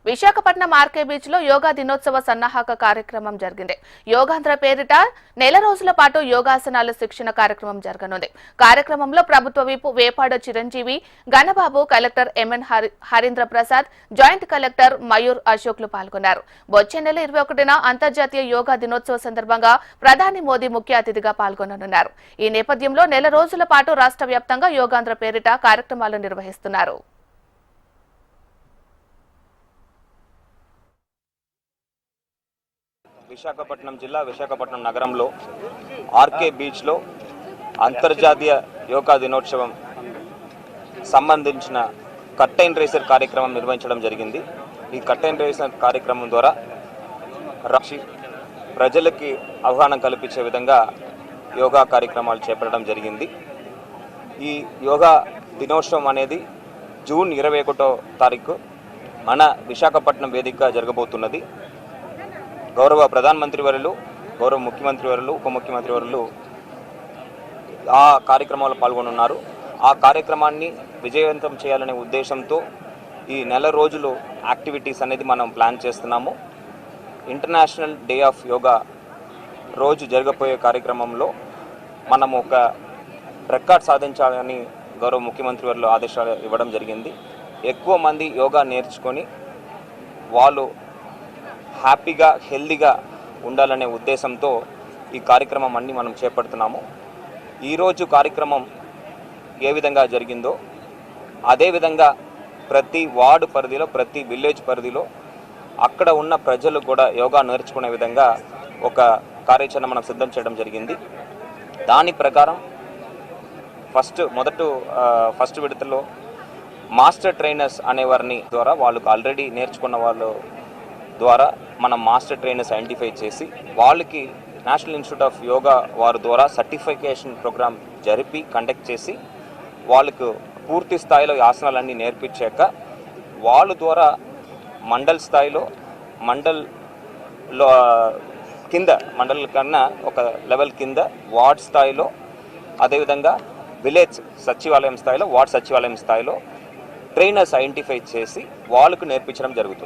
Visakhapatnam RK beach లో యోగా దినోత్సవ సన్నాహక కార్యక్రమం జరిగింది. యోగాంధ్ర పేరిట నెల రోజుల పాటు యోగాసనాల శిక్షణ కార్యక్రమం జరగనుంది. కార్యక్రమంలో ప్రభుత్వ whip Vepada Chiranjeevi, Ganababu, collector MN Harindra Prasad, joint collector Mayur అశోక్లు పాల్గొన్నారు. వచ్చే నెల 21న అంతర్జాతీయ యోగా దినోత్సవ సందర్భంగా ప్రధాని మోదీ ముఖ్య అతిథిగా పాల్గొననున్నారు. ఈ నేపథ్యంలో నెల రోజుల పాటు రాష్ట్ర వ్యాప్తంగా యోగాంధ్ర పేరిట కార్యక్రమాలు నిర్వహిస్తున్నారు. విశాఖపట్నం జిల్లా విశాఖపట్నం నగరంలో ఆర్కే బీచ్లో అంతర్జాతీయ యోగా దినోత్సవం సంబంధించిన కర్టైన్ రేసర్ కార్యక్రమం నిర్వహించడం జరిగింది. ఈ కర్టైన్ రేసర్ కార్యక్రమం ద్వారా ప్రజలకి అవగాహన కల్పించే విధంగా యోగా కార్యక్రమాలు చేపట్టడం జరిగింది. ఈ యోగా దినోత్సవం అనేది జూన్ 21వ తారీఖు మన విశాఖపట్నం వేదికగా జరగబోతున్నది. గౌరవ ప్రధానమంత్రి వర్యులు, గౌరవ ముఖ్యమంత్రి వర్యులు, ఉప ముఖ్యమంత్రి వర్యులు ఆ కార్యక్రమంలో పాల్గొనున్నారు. ఆ కార్యక్రమాన్ని విజయవంతం చేయాలనే ఉద్దేశంతో ఈ నెల రోజులు యాక్టివిటీస్ అనేది మనం ప్లాన్ చేస్తున్నాము. ఇంటర్నేషనల్ డే ఆఫ్ యోగా రోజు జరగబోయే కార్యక్రమంలో మనం ఒక రికార్డ్ సాధించాలని గౌరవ ముఖ్యమంత్రి వర్యులు ఆదేశాలు ఇవ్వడం జరిగింది. ఎక్కువ మంది యోగా నేర్చుకొని వాళ్ళు హ్యాపీగా హెల్దీగా ఉండాలనే ఉద్దేశంతో ఈ కార్యక్రమం అన్ని మనం చేపడుతున్నాము. ఈరోజు కార్యక్రమం ఏ విధంగా జరిగిందో అదేవిధంగా ప్రతి వార్డు పరిధిలో, ప్రతి విలేజ్ పరిధిలో అక్కడ ఉన్న ప్రజలు కూడా యోగా నేర్చుకునే విధంగా ఒక కార్యాచరణ మనం సిద్ధం చేయడం జరిగింది. దాని ప్రకారం ఫస్ట్ విడతలో మాస్టర్ ట్రైనర్స్ అనేవారిని ద్వారా వాళ్ళకు ఆల్రెడీ నేర్చుకున్న వాళ్ళు ద్వారా మనం మాస్టర్ ట్రైనర్స్ ఐడెంటిఫై చేసి వాళ్ళకి నేషనల్ ఇన్స్టిట్యూట్ ఆఫ్ యోగా వారి ద్వారా సర్టిఫికేషన్ ప్రోగ్రామ్ జరిపి కండక్ట్ చేసి వాళ్ళకు పూర్తి స్థాయిలో ఆసనాలన్నీ నేర్పించాక వాళ్ళ ద్వారా మండల్ స్థాయిలో, మండల్లో కింద, మండల్ కన్నా ఒక లెవెల్ కింద వార్డ్ స్థాయిలో, అదేవిధంగా విలేజ్ సచివాలయం స్థాయిలో, వార్డ్ సచివాలయం స్థాయిలో ట్రైనర్స్ ఐడెంటిఫై చేసి వాళ్ళకు నేర్పించడం జరుగుతుంది.